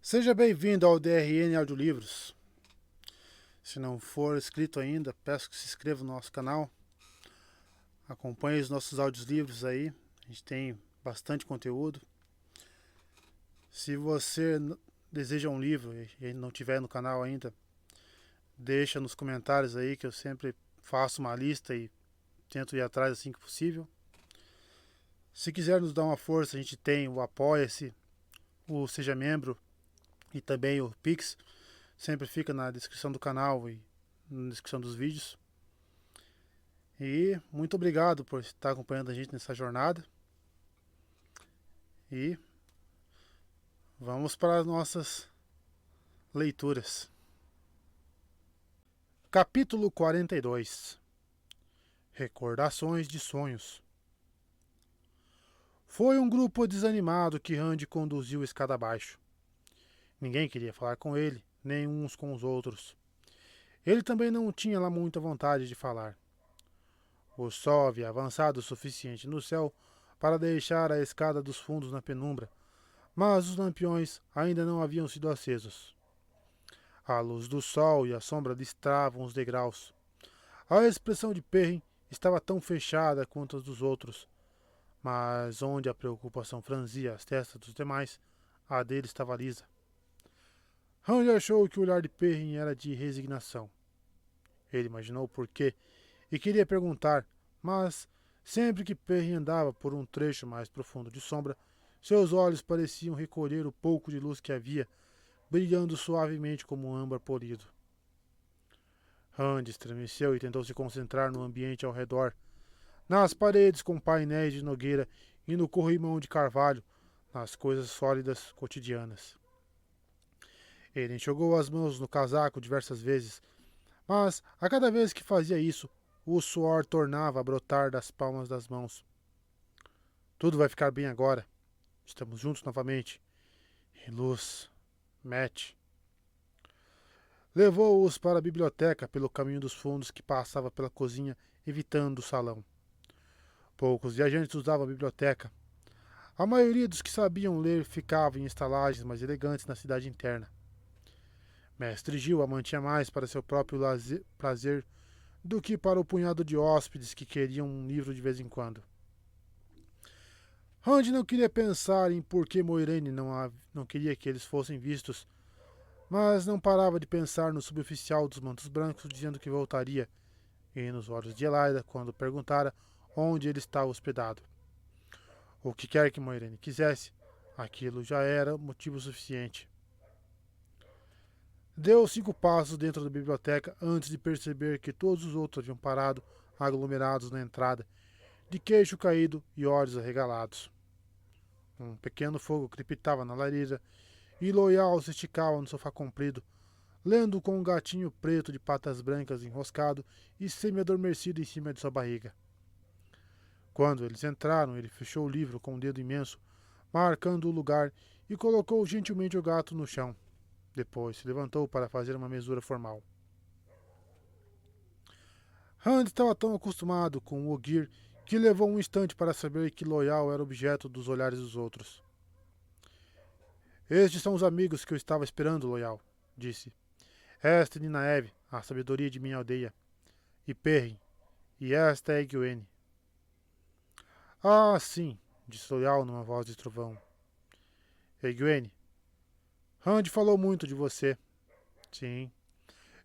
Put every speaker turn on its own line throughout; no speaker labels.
Seja bem-vindo ao DRN Audiolivros. Se não for inscrito ainda, peço que se inscreva no nosso canal. Acompanhe os nossos audiolivros aí. A gente tem bastante conteúdo. Se você deseja um livro e não tiver no canal ainda, deixa nos comentários aí que eu sempre faço uma lista e tento ir atrás assim que possível. Se quiser nos dar uma força, a gente tem o Apoia-se, o Seja Membro e também o Pix. Sempre fica na descrição do canal e na descrição dos vídeos. E muito obrigado por estar acompanhando a gente nessa jornada. E vamos para as nossas leituras. Capítulo 42. Recordações de sonhos. Foi um grupo desanimado que Randy conduziu escada abaixo. Ninguém queria falar com ele, nem uns com os outros. Ele também não tinha lá muita vontade de falar. O sol havia avançado o suficiente no céu para deixar a escada dos fundos na penumbra, mas os lampiões ainda não haviam sido acesos. A luz do sol e a sombra listravam os degraus. A expressão de Perrin estava tão fechada quanto as dos outros, mas onde a preocupação franzia as testas dos demais, a dele estava lisa. Randy achou que o olhar de Perrin era de resignação. Ele imaginou por quê e queria perguntar, mas sempre que Perrin andava por um trecho mais profundo de sombra, seus olhos pareciam recolher o pouco de luz que havia, brilhando suavemente como um âmbar polido. Randy estremeceu e tentou se concentrar no ambiente ao redor, nas paredes com painéis de nogueira e no corrimão de carvalho, nas coisas sólidas cotidianas. Ele enxugou as mãos no casaco diversas vezes, mas a cada vez que fazia isso, o suor tornava a brotar das palmas das mãos. Tudo vai ficar bem agora. Estamos juntos novamente. E Luz, Matt. Levou-os para a biblioteca pelo caminho dos fundos que passava pela cozinha, evitando o salão. Poucos viajantes usavam a biblioteca. A maioria dos que sabiam ler ficava em estalagens mais elegantes na cidade interna. Mestre Gil a mantinha mais para seu próprio prazer do que para o punhado de hóspedes que queriam um livro de vez em quando. Randy não queria pensar em por que Moiraine não queria que eles fossem vistos, mas não parava de pensar no suboficial dos mantos brancos dizendo que voltaria, e nos olhos de Elaida quando perguntara onde ele estava hospedado. O que quer que Moiraine quisesse, aquilo já era motivo suficiente. Deu 5 passos dentro da biblioteca antes de perceber que todos os outros haviam parado, aglomerados na entrada, de queixo caído e olhos arregalados. Um pequeno fogo crepitava na lareira e Loial se esticava no sofá comprido, lendo com um gatinho preto de patas brancas enroscado e semi-adormecido em cima de sua barriga. Quando eles entraram, ele fechou o livro com um dedo imenso, marcando o lugar, e colocou gentilmente o gato no chão. Depois se levantou para fazer uma mesura formal. Randy estava tão acostumado com o Ogier que levou um instante para saber que Loial era objeto dos olhares dos outros. Estes são os amigos que eu estava esperando, Loial, disse. Esta é Ninaeve, a sabedoria de minha aldeia. E Perrin. E esta é Egwene. Ah, sim, disse Loial numa voz de trovão. Egwene. Randy falou muito de você. Sim.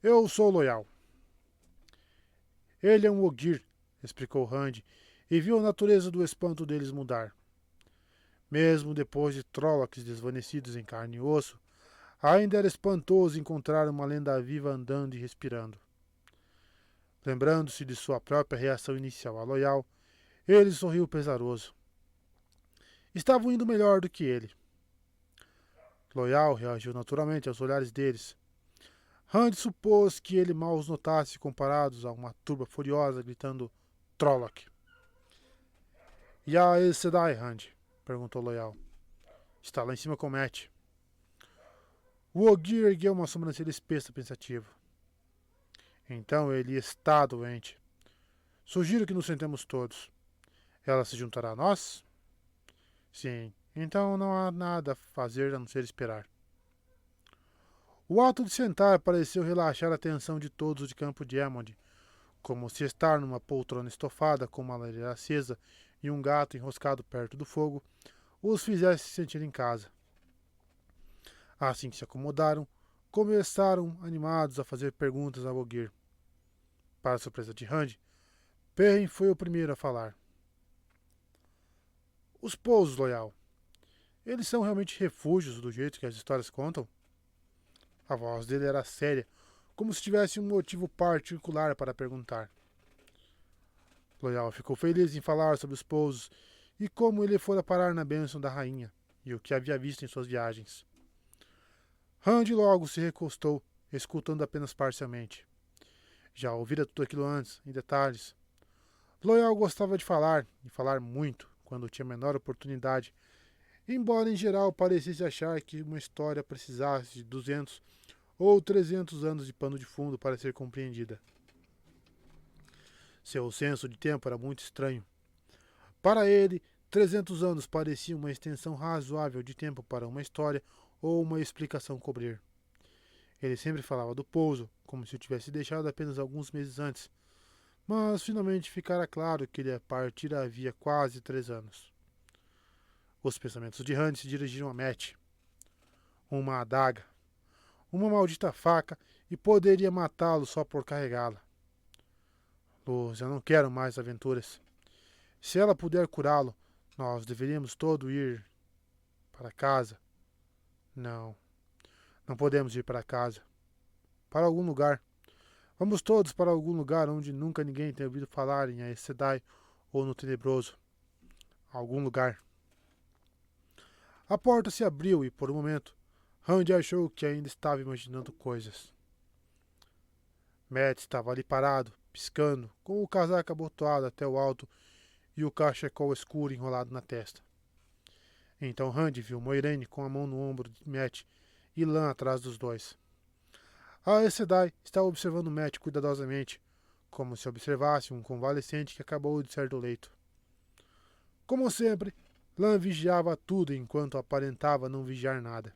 Eu sou Loial. Ele é um Ogier, explicou Randy, e viu a natureza do espanto deles mudar. Mesmo depois de Trollocs desvanecidos em carne e osso, ainda era espantoso encontrar uma lenda viva andando e respirando. Lembrando-se de sua própria reação inicial a Loial, ele sorriu pesaroso. Estavam indo melhor do que ele. Loial reagiu naturalmente aos olhares deles. Randy supôs que ele mal os notasse comparados a uma turba furiosa gritando Trolloc. E a Aes Sedai, Randy? Perguntou Loial. Está lá em cima com Matt. O Ogier ergueu uma sobrancelha espessa pensativo. Então ele está doente. Sugiro que nos sentemos todos. Ela se juntará a nós? Sim, então não há nada a fazer a não ser esperar. O ato de sentar pareceu relaxar a tensão de todos de Campo de Hammond, como se estar numa poltrona estofada com uma lareira acesa e um gato enroscado perto do fogo os fizesse sentir em casa. Assim que se acomodaram, começaram animados a fazer perguntas a Voguir. Para a surpresa de Randy, Perrin foi o primeiro a falar. Os pousos, Loyal. Eles são realmente refúgios do jeito que as histórias contam? A voz dele era séria, como se tivesse um motivo particular para perguntar. Loyal ficou feliz em falar sobre os pousos e como ele fora parar na bênção da rainha e o que havia visto em suas viagens. Randy logo se recostou, escutando apenas parcialmente. Já ouvira tudo aquilo antes, em detalhes. Loyal gostava de falar, e falar muito, quando tinha a menor oportunidade, embora em geral parecesse achar que uma história precisasse de 200 ou 300 anos de pano de fundo para ser compreendida. Seu senso de tempo era muito estranho. Para ele, 300 anos parecia uma extensão razoável de tempo para uma história ou uma explicação cobrir. Ele sempre falava do pouso, como se o tivesse deixado apenas alguns meses antes, mas finalmente ficara claro que ele partira havia quase 3 anos. Os pensamentos de Randy se dirigiram a Matt. Uma adaga, uma maldita faca, e poderia matá-lo só por carregá-la. Luz, eu não quero mais aventuras. Se ela puder curá-lo, nós deveríamos todos ir para casa. Não, não podemos ir para casa. Para algum lugar. Vamos todos para algum lugar onde nunca ninguém tenha ouvido falar em Aes Sedai ou no Tenebroso. Algum lugar. A porta se abriu e, por um momento, Randy achou que ainda estava imaginando coisas. Matt estava ali parado, piscando, com o casaco abotoado até o alto e o cachecol escuro enrolado na testa. Então Randy viu Moiraine com a mão no ombro de Matt e Lan atrás dos dois. A Aes Sedai estava observando Matt cuidadosamente, como se observasse um convalescente que acabou de sair do leito. Como sempre, Lan vigiava tudo enquanto aparentava não vigiar nada.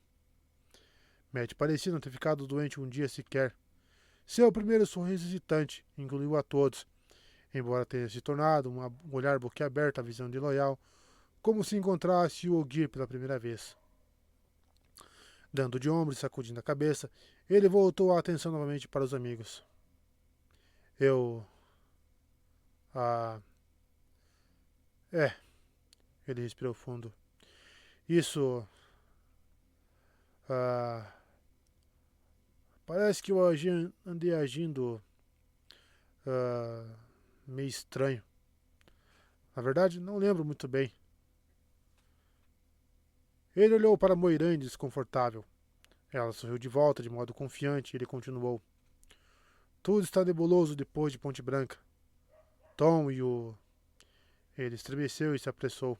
Matt parecia não ter ficado doente um dia sequer. Seu primeiro sorriso hesitante incluiu a todos, embora tenha se tornado um olhar boquiaberto à visão de Loyal, como se encontrasse o Ogier pela primeira vez. Dando de ombros e sacudindo a cabeça, ele voltou a atenção novamente para os amigos. Eu... Ah... É... Ele respirou fundo. Isso... Ah... Parece que eu andei agindo... meio estranho. Na verdade, não lembro muito bem. Ele olhou para Moiraine desconfortável. Ela sorriu de volta de modo confiante e ele continuou. Tudo está nebuloso depois de Ponte Branca. Tom e o... Ele estremeceu e se apressou.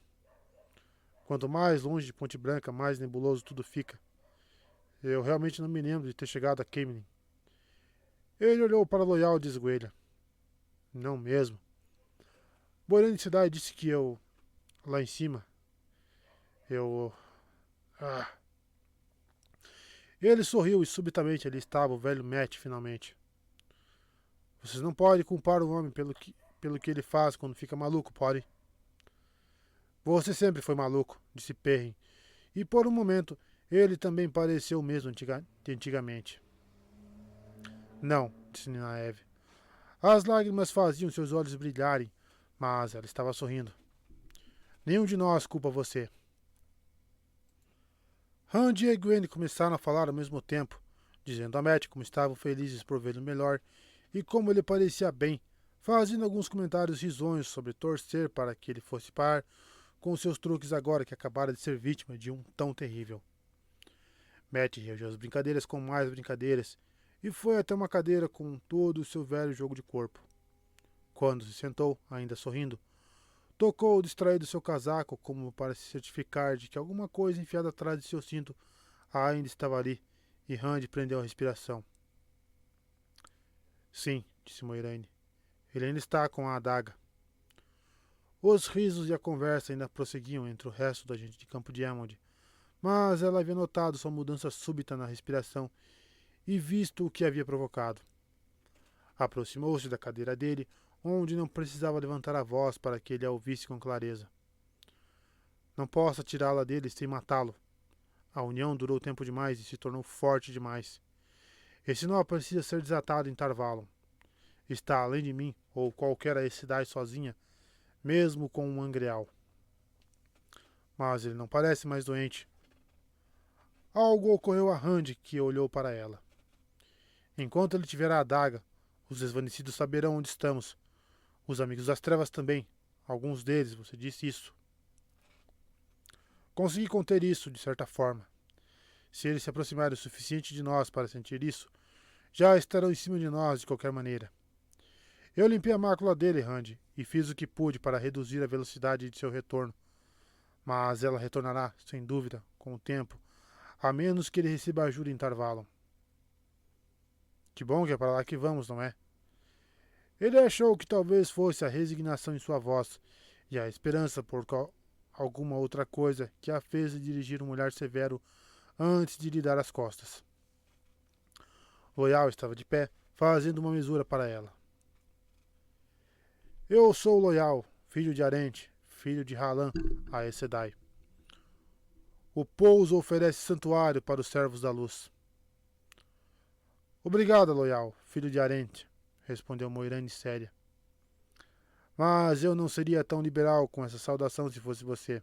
Quanto mais longe de Ponte Branca, mais nebuloso tudo fica. Eu realmente não me lembro de ter chegado a Caemlyn. Ele olhou para Loyal de esguelha. Não mesmo. Moiraine Sedai disse que eu... Lá em cima... Eu... Ah... Ele sorriu e subitamente ali estava o velho Matt finalmente. Vocês não podem culpar o homem pelo que ele faz quando fica maluco, podem? Você sempre foi maluco, disse Perrin, e por um momento ele também pareceu o mesmo de antigamente. Não, disse Ninaeve. As lágrimas faziam seus olhos brilharem, mas ela estava sorrindo. Nenhum de nós culpa você. Randy e Gwen começaram a falar ao mesmo tempo, dizendo a Matt como estavam felizes por vê-lo melhor e como ele parecia bem, fazendo alguns comentários risonhos sobre torcer para que ele fosse par com seus truques agora que acabara de ser vítima de um tão terrível. Matt reagiu às brincadeiras com mais brincadeiras e foi até uma cadeira com todo o seu velho jogo de corpo. Quando se sentou, ainda sorrindo, tocou distraído seu casaco como para se certificar de que alguma coisa enfiada atrás de seu cinto ainda estava ali, e Randy prendeu a respiração. Sim, disse Moiraine. Ele ainda está com a adaga. Os risos e a conversa ainda prosseguiam entre o resto da gente de Campo de Hammond, mas ela havia notado sua mudança súbita na respiração e visto o que havia provocado. Aproximou-se da cadeira dele, onde não precisava levantar a voz para que ele a ouvisse com clareza. Não posso tirá-la dele sem matá-lo. A união durou tempo demais e se tornou forte demais. Esse nó precisa ser desatado em Tarvalon. Está além de mim ou qualquer cidade sozinha, mesmo com um angreal. Mas ele não parece mais doente. Algo ocorreu a Rand, que olhou para ela. Enquanto ele tiver a adaga, os desvanecidos saberão onde estamos. Os amigos das trevas também. Alguns deles, você disse isso. Consegui conter isso, de certa forma. Se eles se aproximarem o suficiente de nós para sentir isso, já estarão em cima de nós de qualquer maneira. Eu limpei a mácula dele, Rand, e fiz o que pude para reduzir a velocidade de seu retorno. Mas ela retornará, sem dúvida, com o tempo, a menos que ele receba ajuda em Tarvalon. Que bom que é para lá que vamos, não é? Ele achou que talvez fosse a resignação em sua voz e a esperança por alguma outra coisa que a fez dirigir um olhar severo antes de lhe dar as costas. Loial estava de pé, fazendo uma mesura para ela. Eu sou Loial, filho de Arente, filho de Halan, a Aes Sedai. O pouso oferece santuário para os servos da luz. Obrigado, Loial, filho de Arente, respondeu Moiraine séria. Mas eu não seria tão liberal com essa saudação se fosse você.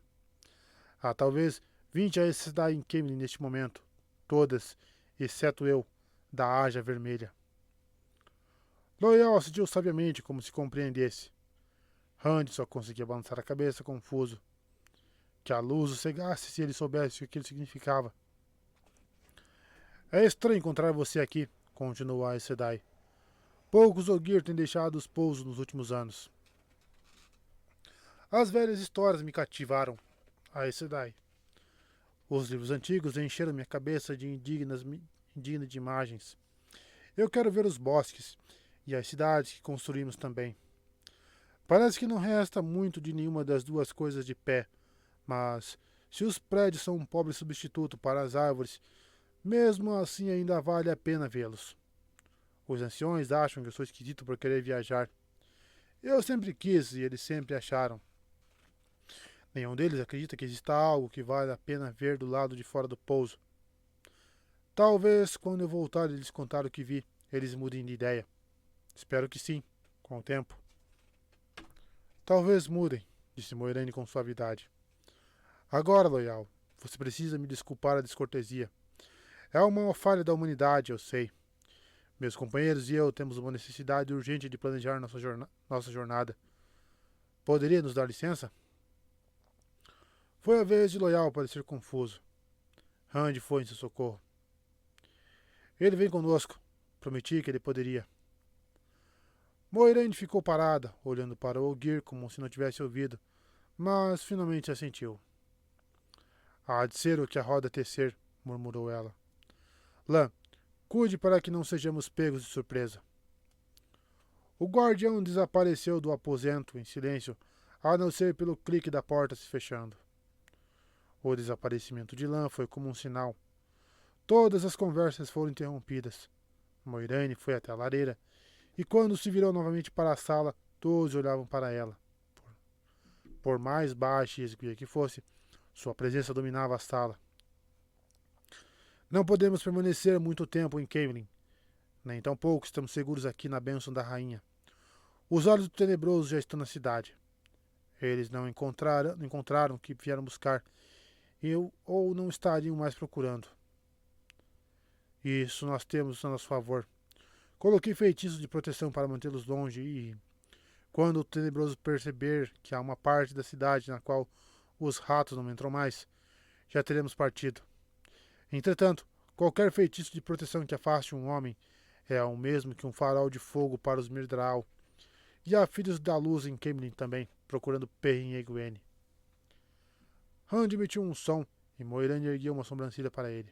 Há talvez 20 Aes Sedai em Caemlyn neste momento, todas, exceto eu, da Aja Vermelha. Loial assistiu sabiamente como se compreendesse. Rand só conseguia balançar a cabeça, confuso. Que a luz o cegasse se ele soubesse o que aquilo significava. É estranho encontrar você aqui, continuou Aes Sedai. Poucos Ogier têm deixado os pousos nos últimos anos. As velhas histórias me cativaram, Aes Sedai. Os livros antigos encheram minha cabeça de indignas de imagens. Eu quero ver os bosques e as cidades que construímos também. Parece que não resta muito de nenhuma das duas coisas de pé, mas se os prédios são um pobre substituto para as árvores, mesmo assim ainda vale a pena vê-los. Os anciões acham que eu sou esquisito por querer viajar. Eu sempre quis e eles sempre acharam. Nenhum deles acredita que exista algo que vale a pena ver do lado de fora do pouso. Talvez, quando eu voltar e lhes contar o que vi, eles mudem de ideia. Espero que sim, com o tempo. Talvez mudem, disse Moiraine com suavidade. Agora, Loial, você precisa me desculpar a descortesia. É uma falha da humanidade, eu sei. Meus companheiros e eu temos uma necessidade urgente de planejar nossa jornada. Poderia nos dar licença? Foi a vez de Loial parecer confuso. Rand foi em seu socorro. Ele vem conosco. Prometi que ele poderia. Moiraine ficou parada, olhando para o Ogier como se não tivesse ouvido, mas finalmente assentiu. Há de ser o que a roda tecer, murmurou ela. Lã, cuide para que não sejamos pegos de surpresa. O guardião desapareceu do aposento em silêncio, a não ser pelo clique da porta se fechando. O desaparecimento de Lã foi como um sinal. Todas as conversas foram interrompidas. Moiraine foi até a lareira, e quando se virou novamente para a sala, todos olhavam para ela. Por mais baixa e esguia que fosse, sua presença dominava a sala. Não podemos permanecer muito tempo em Caemlyn. Nem tampouco estamos seguros aqui na bênção da rainha. Os olhos do tenebroso já estão na cidade. Eles não encontraram o que vieram buscar, ou não estariam mais procurando. Isso nós temos a nosso favor. Coloquei feitiços de proteção para mantê-los longe e, quando o tenebroso perceber que há uma parte da cidade na qual os ratos não entram mais, já teremos partido. Entretanto, qualquer feitiço de proteção que afaste um homem é o mesmo que um farol de fogo para os Myrddraal. E há filhos da luz em Caemlyn também, procurando Perrin e Egwene. Rand emitiu um som e Moiraine ergueu uma sobrancelha para ele.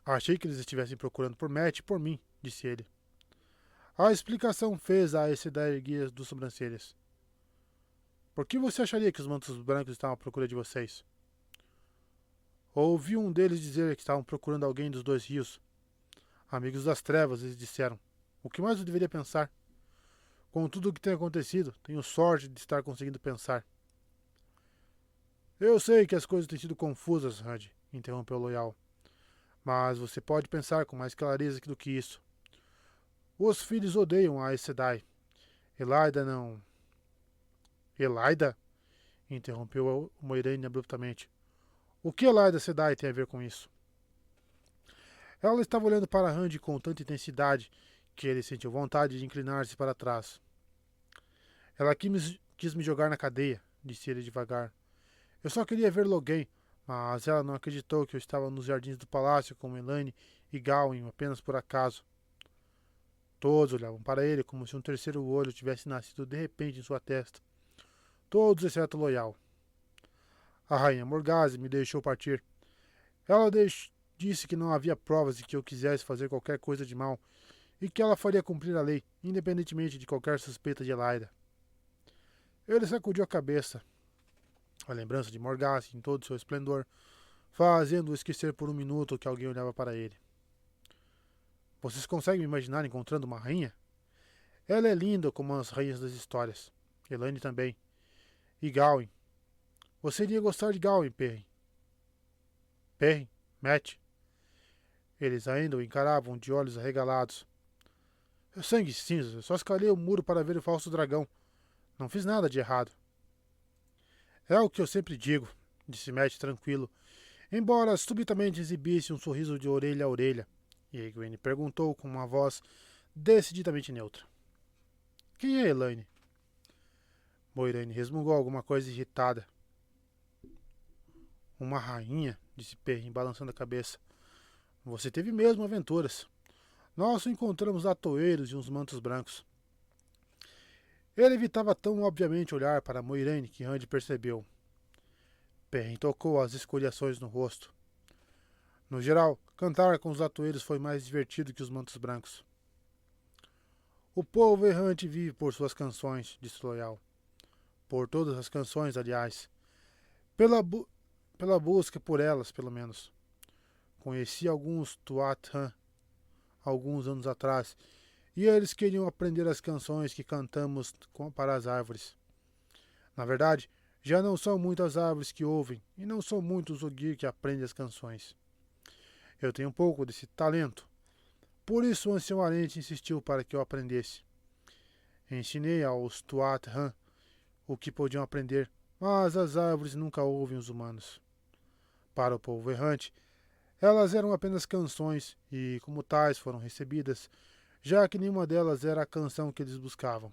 Achei que eles estivessem procurando por Mat e por mim, disse ele. A explicação fez a Aes Sedai erguer as duas sobrancelhas. Por que você acharia que os mantos brancos estavam à procura de vocês? Ouvi um deles dizer que estavam procurando alguém dos dois rios. Amigos das trevas, eles disseram. O que mais eu deveria pensar? Com tudo o que tem acontecido, tenho sorte de estar conseguindo pensar. Eu sei que as coisas têm sido confusas, Rand, interrompeu Loyal. Mas você pode pensar com mais clareza do que isso. Os filhos odeiam a Aes Sedai. Elaida não... Elaida? Interrompeu Moiraine abruptamente. O que Elaida Sedai tem a ver com isso? Ela estava olhando para Rand com tanta intensidade que ele sentiu vontade de inclinar-se para trás. Ela quis me jogar na cadeia, disse ele devagar. Eu só queria ver Logain, mas ela não acreditou que eu estava nos jardins do palácio com Elaine e Gawain apenas por acaso. Todos olhavam para ele como se um terceiro olho tivesse nascido de repente em sua testa. Todos exceto Loyal. A rainha Morgase me deixou partir. Ela disse que não havia provas de que eu quisesse fazer qualquer coisa de mal e que ela faria cumprir a lei, independentemente de qualquer suspeita de Elaida. Ele sacudiu a cabeça. A lembrança de Morgase em todo seu esplendor, fazendo-o esquecer por um minuto que alguém olhava para ele. Vocês conseguem me imaginar encontrando uma rainha? Ela é linda como as rainhas das histórias. Elaine também. E Gawain. Você iria gostar de Gawain, Perrin. Perrin? Matt? Eles ainda o encaravam de olhos arregalados. Sangue cinza, eu só escalei o muro para ver o falso dragão. Não fiz nada de errado. É o que eu sempre digo, disse Matt tranquilo, embora subitamente exibisse um sorriso de orelha a orelha. E Egwene perguntou com uma voz decididamente neutra. Quem é Elaine? Moiraine resmungou alguma coisa irritada. Uma rainha, disse Perrin, balançando a cabeça. Você teve mesmo aventuras. Nós o encontramos atoeiros e uns mantos brancos. Ele evitava tão obviamente olhar para Moiraine que Rand percebeu. Perrin tocou as escoriações no rosto. No geral, cantar com os atoeiros foi mais divertido que os mantos brancos. O povo errante vive por suas canções, disse Loyal. Por todas as canções, aliás. Pela busca por elas, pelo menos. Conheci alguns Tuatha alguns anos atrás, e eles queriam aprender as canções que cantamos para as árvores. Na verdade, já não são muitas árvores que ouvem, e não são muitos os Ogier que aprendem as canções. Eu tenho um pouco desse talento. Por isso o ancião Arente insistiu para que eu aprendesse. Ensinei aos Tuatha o que podiam aprender, mas as árvores nunca ouvem os humanos. Para o povo errante, elas eram apenas canções e, como tais, foram recebidas, já que nenhuma delas era a canção que eles buscavam.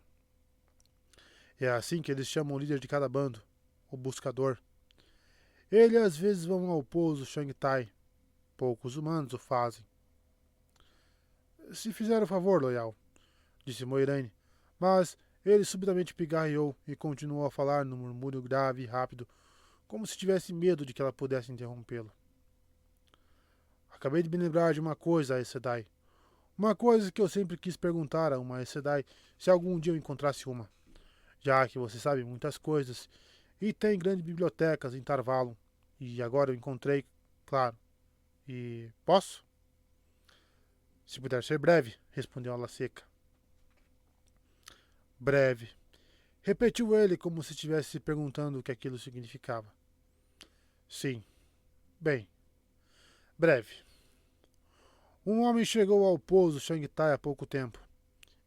É assim que eles chamam o líder de cada bando, o buscador. Ele às vezes vão ao pouso Shangtai. Poucos humanos o fazem. Se fizer o favor, Loyal, disse Moiraine, mas ele subitamente pigarreou e continuou a falar num murmúrio grave e rápido, como se tivesse medo de que ela pudesse interrompê-lo. Acabei de me lembrar de uma coisa, Aes Sedai. Uma coisa que eu sempre quis perguntar a uma Aes Sedai se algum dia eu encontrasse uma. Já que você sabe muitas coisas e tem grandes bibliotecas em Tarvalon. E agora eu encontrei, claro. E posso? Se puder ser breve, respondeu ela seca. Breve. Repetiu ele como se estivesse se perguntando o que aquilo significava. Sim. Bem. Breve. Um homem chegou ao pouso Shangtai há pouco tempo.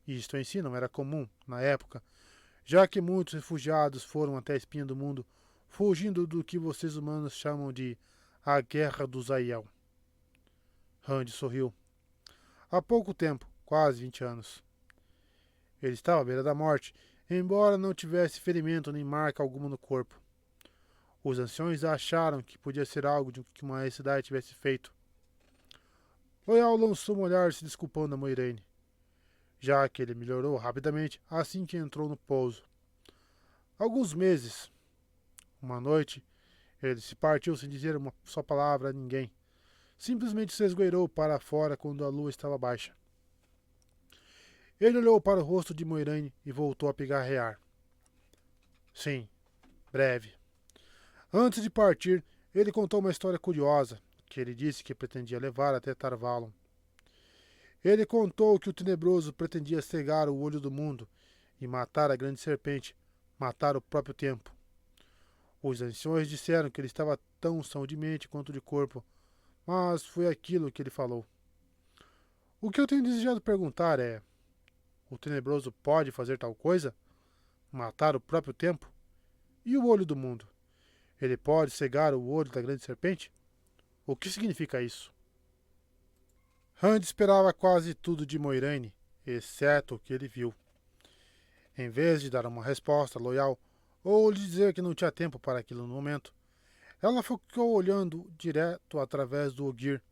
Isto em si não era comum, na época, já que muitos refugiados foram até a espinha do mundo, fugindo do que vocês humanos chamam de a Guerra dos Aiel. Rand sorriu. Há pouco tempo, quase 20 anos. Ele estava à beira da morte, embora não tivesse ferimento nem marca alguma no corpo. Os anciões acharam que podia ser algo de que uma cidade tivesse feito. Loyal lançou um olhar se desculpando a Moiraine, já que ele melhorou rapidamente assim que entrou no pouso. Alguns meses. Uma noite, ele se partiu sem dizer uma só palavra a ninguém. Simplesmente se esgueirou para fora quando a lua estava baixa. Ele olhou para o rosto de Moiraine e voltou a pigarrear. Sim, breve. Antes de partir, ele contou uma história curiosa, que ele disse que pretendia levar até Tarvalon. Ele contou que o Tenebroso pretendia cegar o olho do mundo e matar a grande serpente, matar o próprio tempo. Os anciões disseram que ele estava tão são de mente quanto de corpo, mas foi aquilo que ele falou. O que eu tenho desejado perguntar é: o Tenebroso pode fazer tal coisa? Matar o próprio tempo? E o olho do mundo? Ele pode cegar o olho da grande serpente? O que significa isso? Rand esperava quase tudo de Moiraine, exceto o que ele viu. Em vez de dar uma resposta loyal ou lhe dizer que não tinha tempo para aquilo no momento, ela ficou olhando direto através do Ogier,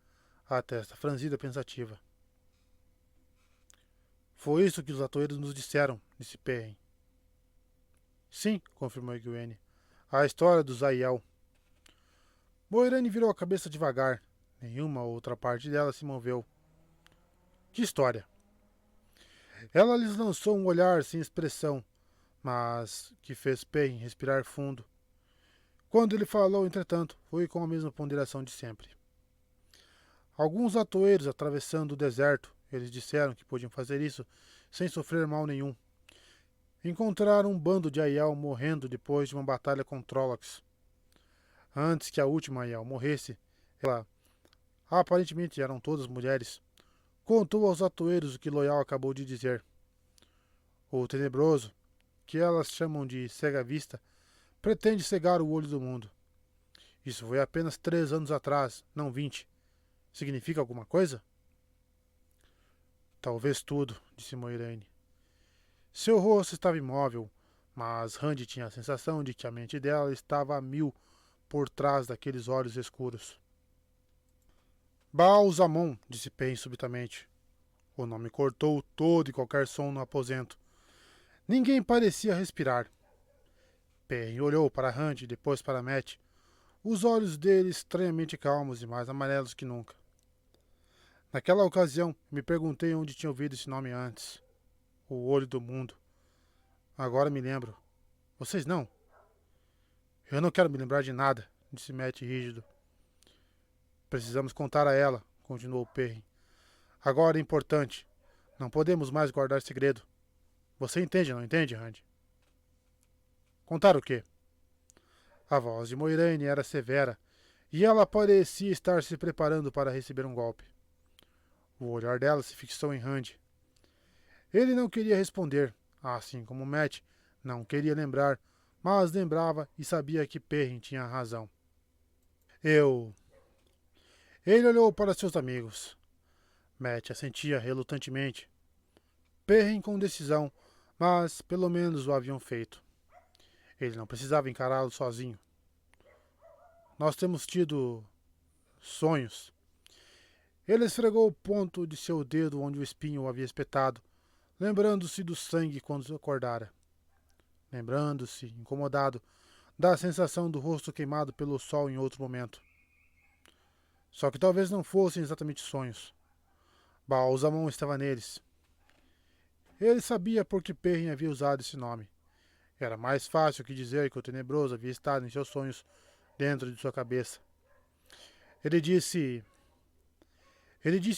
a testa franzida pensativa. Foi isso que os atoeiros nos disseram, disse Perrin. Sim, confirmou Egwene. A história do Zaiel. Moiraine virou a cabeça devagar. Nenhuma outra parte dela se moveu. Que história? Ela lhes lançou um olhar sem expressão, mas que fez Perrin respirar fundo. Quando ele falou, entretanto, foi com a mesma ponderação de sempre. Alguns atoeiros atravessando o deserto, eles disseram que podiam fazer isso sem sofrer mal nenhum. Encontraram um bando de Aiel morrendo depois de uma batalha com Trollocs. Antes que a última Aiel morresse, ela, aparentemente eram todas mulheres, contou aos atoeiros o que Loial acabou de dizer. O Tenebroso, que elas chamam de cega-vista, pretende cegar o olho do mundo. Isso foi apenas 3 anos atrás, não 20. Significa alguma coisa? Talvez tudo, disse Moiraine. Seu rosto estava imóvel, mas Rand tinha a sensação de que a mente dela estava a mil por trás daqueles olhos escuros. Baal-Zamon, disse Pen subitamente. O nome cortou todo e qualquer som no aposento. Ninguém parecia respirar. Pen olhou para Rand e depois para Matt, os olhos dele estranhamente calmos e mais amarelos que nunca. Naquela ocasião, me perguntei onde tinha ouvido esse nome antes. O olho do mundo. Agora me lembro. Vocês não? Eu não quero me lembrar de nada, disse Matt rígido. Precisamos contar a ela, continuou Perrin. Agora é importante. Não podemos mais guardar segredo. Você entende, não entende, Rand? Contar o quê? A voz de Moiraine era severa, e ela parecia estar se preparando para receber um golpe. O olhar dela se fixou em Rand. Ele não queria responder, assim como Matt não queria lembrar, mas lembrava e sabia que Perrin tinha razão. Ele olhou para seus amigos. Matt assentia relutantemente. Perrin com decisão, mas pelo menos o haviam feito. Ele não precisava encará-lo sozinho. Nós temos tido sonhos. Ele esfregou o ponto de seu dedo onde o espinho o havia espetado, lembrando-se do sangue quando acordara. Lembrando-se, incomodado, da sensação do rosto queimado pelo sol em outro momento. Só que talvez não fossem exatamente sonhos. Baal-Zamon estava neles. Ele sabia por que Perrin havia usado esse nome. Era mais fácil que dizer que o Tenebroso havia estado em seus sonhos dentro de sua cabeça. Ele disse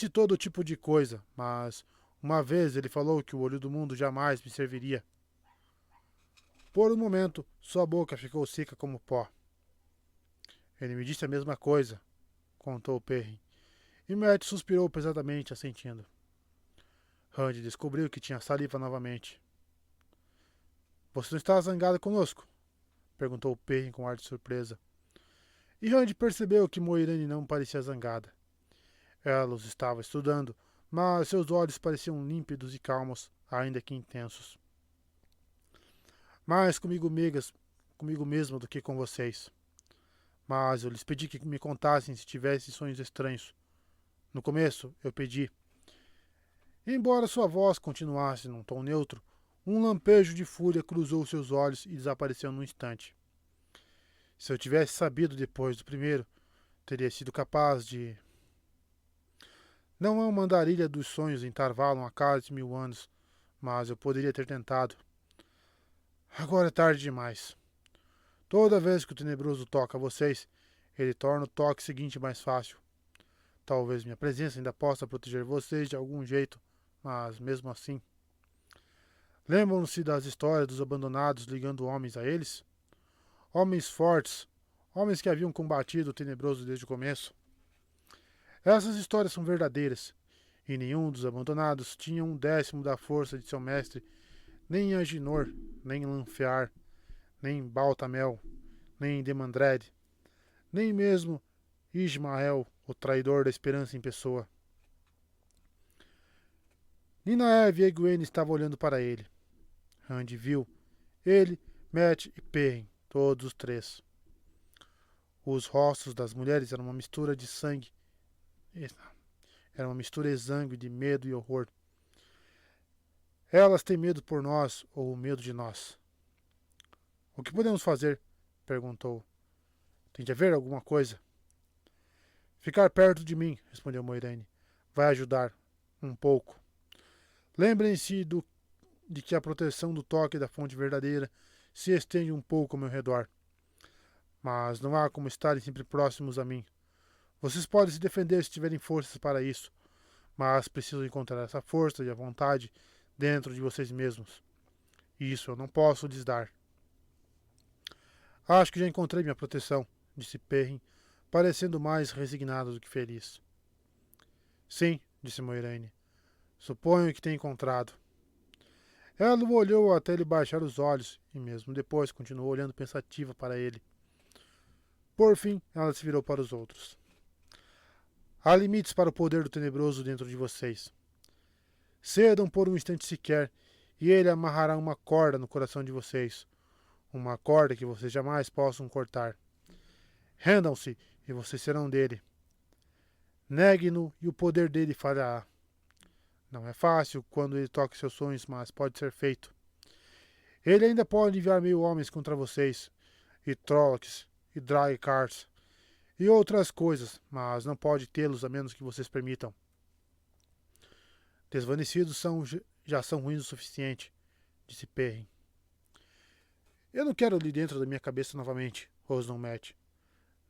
todo tipo de coisa, mas uma vez ele falou que o olho do mundo jamais me serviria. Por um momento, sua boca ficou seca como pó. Ele me disse a mesma coisa, contou Perrin, e Matt suspirou pesadamente, assentindo. Rand descobriu que tinha saliva novamente. Você não está zangado conosco? Perguntou Perrin com ar de surpresa. E Rand percebeu que Moiraine não parecia zangada. Ela os estava estudando, mas seus olhos pareciam límpidos e calmos, ainda que intensos. Mais comigo mesmo do que com vocês. Mas eu lhes pedi que me contassem se tivessem sonhos estranhos. No começo, eu pedi. Embora sua voz continuasse num tom neutro, um lampejo de fúria cruzou seus olhos e desapareceu num instante. Se eu tivesse sabido depois do primeiro, teria sido capaz de... Não é uma andarilha dos sonhos em Tarvalon há quase 1000 anos, mas eu poderia ter tentado. Agora é tarde demais. Toda vez que o Tenebroso toca vocês, ele torna o toque seguinte mais fácil. Talvez minha presença ainda possa proteger vocês de algum jeito, mas mesmo assim. Lembram-se das histórias dos abandonados ligando homens a eles? Homens fortes, homens que haviam combatido o tenebroso desde o começo. Essas histórias são verdadeiras, e nenhum dos abandonados tinha um décimo da força de seu mestre, nem Aginor, nem Lanfear, nem Baltamel, nem Demandred, nem mesmo Ismael, o traidor da esperança em pessoa. Ninaev e Egwene estavam olhando para ele. Rand viu ele, Matt e Perrin, todos os três. Os rostos das mulheres eram uma mistura de sangue. Era uma mistura exângue de medo e horror. Elas têm medo por nós ou medo de nós? O que podemos fazer? Perguntou. Tem de haver alguma coisa? Ficar perto de mim, respondeu Moiraine. Vai ajudar. Um pouco. Lembrem-se de que a proteção do toque da fonte verdadeira se estende um pouco ao meu redor. Mas não há como estarem sempre próximos a mim. Vocês podem se defender se tiverem forças para isso, mas precisam encontrar essa força e a vontade dentro de vocês mesmos. E isso eu não posso lhes dar. Acho que já encontrei minha proteção, disse Perrin, parecendo mais resignado do que feliz. Sim, disse Moiraine. Suponho que tenha encontrado. Ela o olhou até ele baixar os olhos e mesmo depois continuou olhando pensativa para ele. Por fim, ela se virou para os outros. Há limites para o poder do tenebroso dentro de vocês. Cedam por um instante sequer, e ele amarrará uma corda no coração de vocês. Uma corda que vocês jamais possam cortar. Rendam-se, e vocês serão dele. Negue-no, e o poder dele falhará. Não é fácil quando ele toca seus sonhos, mas pode ser feito. Ele ainda pode enviar 1000 homens contra vocês, e Trollocs, e Draghkars, e outras coisas, mas não pode tê-los a menos que vocês permitam. Desvanecidos já são ruins o suficiente, disse Perrin. Eu não quero ali dentro da minha cabeça novamente, rosnou Matt.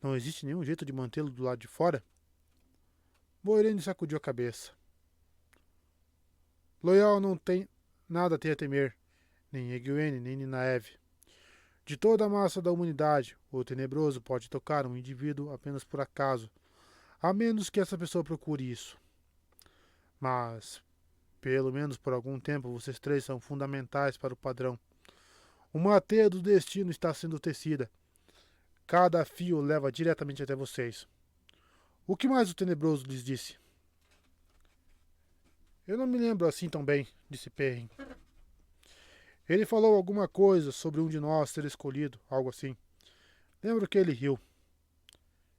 Não existe nenhum jeito de mantê-lo do lado de fora? Moiraine sacudiu a cabeça. Loial não tem nada a temer, nem Egwene, nem Ninaev. De toda a massa da humanidade, o tenebroso pode tocar um indivíduo apenas por acaso, a menos que essa pessoa procure isso. Mas, pelo menos por algum tempo, vocês três são fundamentais para o padrão. Uma teia do destino está sendo tecida. Cada fio leva diretamente até vocês. O que mais o tenebroso lhes disse? Eu não me lembro assim tão bem, disse Perrin. Ele falou alguma coisa sobre um de nós ser escolhido, algo assim. Lembro que ele riu.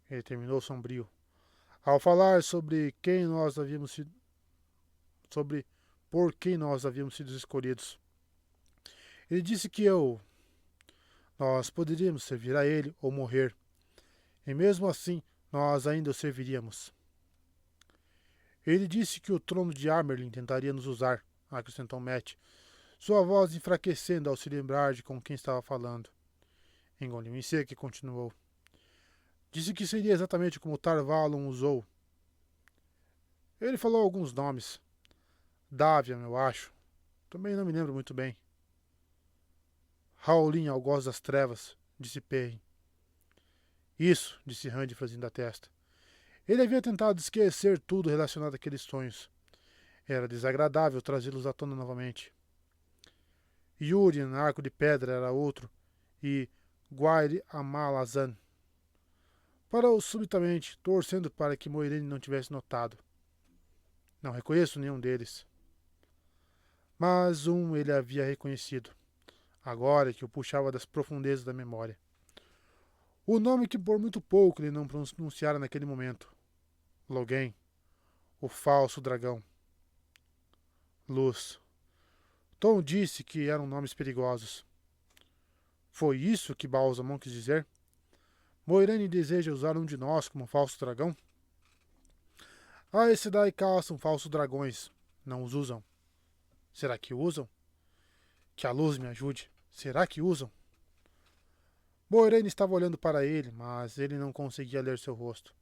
Ele terminou sombrio. Ao falar sobre quem nós havíamos sido, sobre por quem nós havíamos sido escolhidos. Ele disse que nós poderíamos servir a ele ou morrer. E mesmo assim, nós ainda o serviríamos. Ele disse que o trono de Amerlin tentaria nos usar, acrescentou Matt, sua voz enfraquecendo ao se lembrar de com quem estava falando. Engoliu em seco e continuou. Disse que seria exatamente como Tar-Valon usou. Ele falou alguns nomes. Davian, eu acho. Também não me lembro muito bem. Howlin, algoz das trevas, disse Perrin. Isso, disse Rand, franzindo a testa. Ele havia tentado esquecer tudo relacionado àqueles sonhos. Era desagradável trazê-los à tona novamente. Yurien, arco de pedra, era outro, e Gwair Amalazan. Parou subitamente, torcendo para que Moiraine não tivesse notado. Não reconheço nenhum deles. Mas um ele havia reconhecido, agora que o puxava das profundezas da memória. O nome que por muito pouco ele não pronunciara naquele momento. Logain, o falso dragão. Luz. Tom disse que eram nomes perigosos. Foi isso que Balsamon quis dizer? Moiraine deseja usar um de nós como falso dragão? Esse daí caçam falsos dragões. Não os usam. Será que usam? Que a luz me ajude. Será que usam? Moiraine estava olhando para ele, mas ele não conseguia ler seu rosto.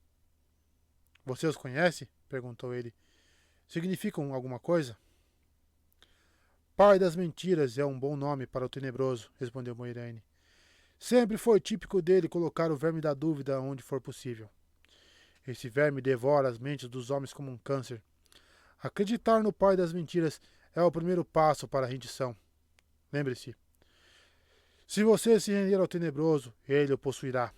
Você os conhece? Perguntou ele. Significam alguma coisa? Pai das mentiras é um bom nome para o tenebroso, respondeu Moiraine. Sempre foi típico dele colocar o verme da dúvida onde for possível. Esse verme devora as mentes dos homens como um câncer. Acreditar no pai das mentiras é o primeiro passo para a rendição. Lembre-se, se você se render ao tenebroso, ele o possuirá.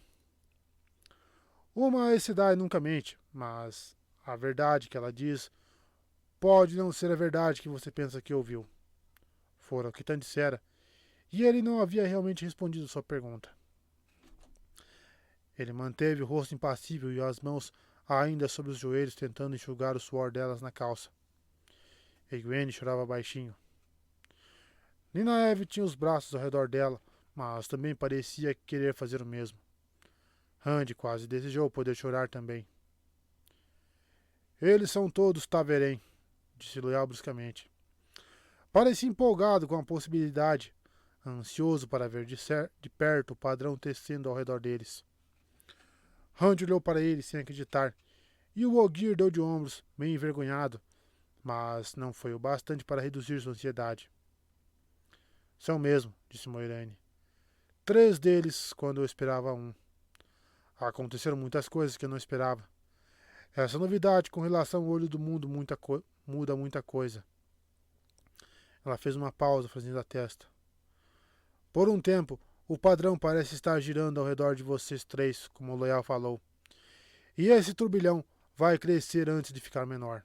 Uma Aes Sedai nunca mente, mas a verdade que ela diz pode não ser a verdade que você pensa que ouviu. Fora o que Tan dissera, e ele não havia realmente respondido sua pergunta. Ele manteve o rosto impassível e as mãos ainda sobre os joelhos, tentando enxugar o suor delas na calça. Egwene chorava baixinho. Nynaeve tinha os braços ao redor dela, mas também parecia querer fazer o mesmo. Rand quase desejou poder chorar também. Eles são todos Ta'veren, disse Loial bruscamente. Parecia empolgado com a possibilidade, ansioso para ver de perto o padrão tecendo ao redor deles. Rand olhou para ele sem acreditar, e o Ogier deu de ombros, meio envergonhado, mas não foi o bastante para reduzir sua ansiedade. São mesmo, disse Moiraine. 3 deles, quando eu esperava um. Aconteceram muitas coisas que eu não esperava. Essa novidade com relação ao olho do mundo muda muita coisa. Ela fez uma pausa, franzindo a testa. Por um tempo, o padrão parece estar girando ao redor de vocês 3, como o Loial falou. E esse turbilhão vai crescer antes de ficar menor.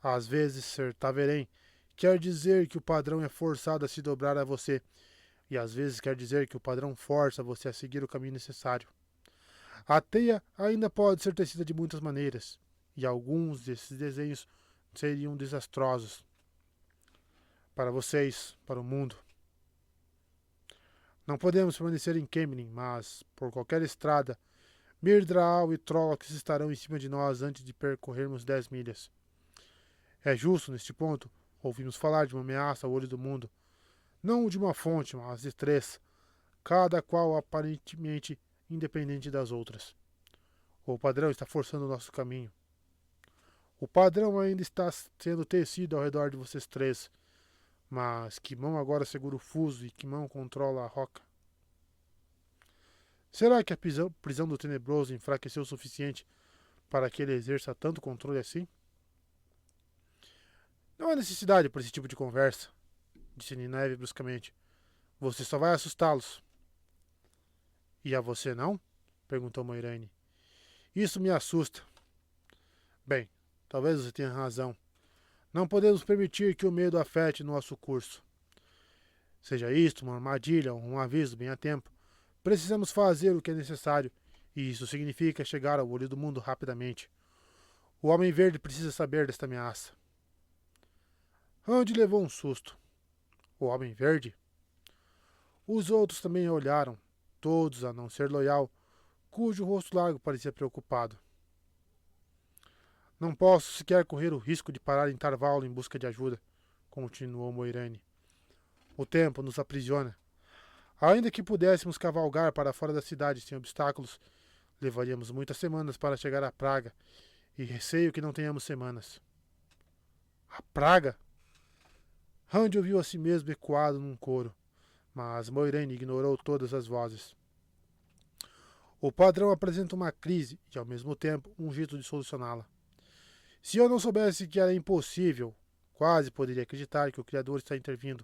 Às vezes, ser Ta'veren quer dizer que o padrão é forçado a se dobrar a você, e às vezes quer dizer que o padrão força você a seguir o caminho necessário. A teia ainda pode ser tecida de muitas maneiras, e alguns desses desenhos seriam desastrosos. Para vocês, para o mundo. Não podemos permanecer em Caemlyn, mas, por qualquer estrada, Myrddraal e Trollocs estarão em cima de nós antes de percorrermos 10 milhas. É justo, neste ponto, ouvimos falar de uma ameaça ao olho do mundo. Não de uma fonte, mas de 3, cada qual aparentemente independente das outras. O padrão está forçando o nosso caminho. O padrão ainda está sendo tecido ao redor de vocês 3, mas que mão agora segura o fuso e que mão controla a roca? Será que a prisão do tenebroso enfraqueceu o suficiente para que ele exerça tanto controle assim? Não há necessidade por esse tipo de conversa, disse Nynaeve bruscamente. Você só vai assustá-los. E a você não? Perguntou Moiraine. Isso me assusta. Bem, talvez você tenha razão. Não podemos permitir que o medo afete nosso curso. Seja isto uma armadilha ou um aviso bem a tempo, precisamos fazer o que é necessário, e isso significa chegar ao olho do mundo rapidamente. O Homem Verde precisa saber desta ameaça. Rand levou um susto. O Homem Verde? Os outros também olharam, todos a não ser Loial, cujo rosto largo parecia preocupado. Não posso sequer correr o risco de parar em Tarvallo em busca de ajuda, continuou Moiraine. O tempo nos aprisiona. Ainda que pudéssemos cavalgar para fora da cidade sem obstáculos, levaríamos muitas semanas para chegar à praga, e receio que não tenhamos semanas. A praga? Rand ouviu a si mesmo ecoado num coro, mas Moiraine ignorou todas as vozes. O padrão apresenta uma crise e, ao mesmo tempo, um jeito de solucioná-la. Se eu não soubesse que era impossível, quase poderia acreditar que o Criador está intervindo.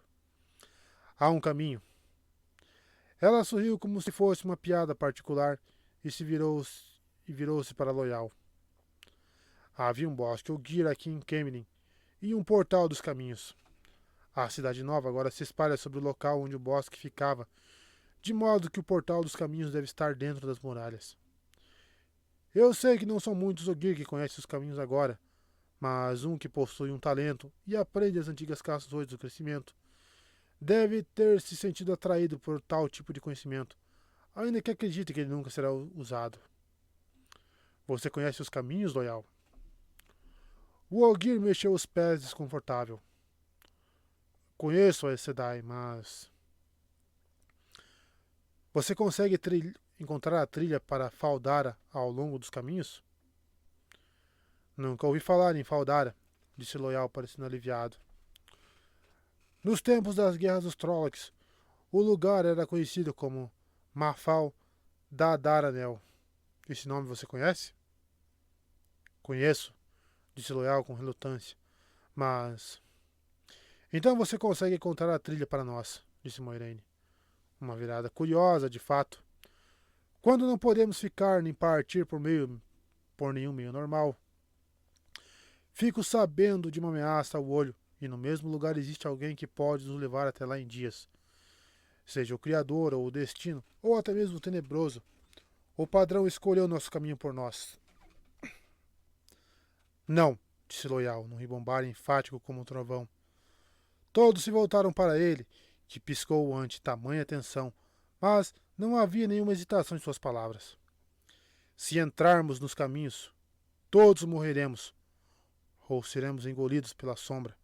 Há um caminho. Ela sorriu como se fosse uma piada particular e virou-se para Loial. Havia um bosque Ogier aqui em Caemlyn e um portal dos caminhos. A cidade nova agora se espalha sobre o local onde o bosque ficava, de modo que o portal dos caminhos deve estar dentro das muralhas. Eu sei que não são muitos Ogier que conhecem os caminhos agora, mas um que possui um talento e aprende as antigas canções do crescimento deve ter se sentido atraído por tal tipo de conhecimento, ainda que acredite que ele nunca será usado. Você conhece os caminhos, Loial? O Ogier mexeu os pés desconfortável. Conheço a Aes Sedai, mas... Você consegue encontrar a trilha para Faldara ao longo dos caminhos? Nunca ouvi falar em Faldara, disse Loial, parecendo aliviado. Nos tempos das guerras dos Trollocs, o lugar era conhecido como Mafal da Daranel. Esse nome você conhece? Conheço, disse Loial com relutância. Mas. Então você consegue contar a trilha para nós, disse Moiraine. Uma virada curiosa, de fato. Quando não podemos ficar nem partir por nenhum meio normal. Fico sabendo de uma ameaça ao olho, e no mesmo lugar existe alguém que pode nos levar até lá em dias. Seja o Criador ou o destino, ou até mesmo o Tenebroso. O padrão escolheu nosso caminho por nós. Não, disse Loial, num ribombar enfático como um trovão. Todos se voltaram para ele, que piscou ante tamanha tensão, mas não havia nenhuma hesitação em suas palavras. Se entrarmos nos caminhos, todos morreremos, ou seremos engolidos pela sombra.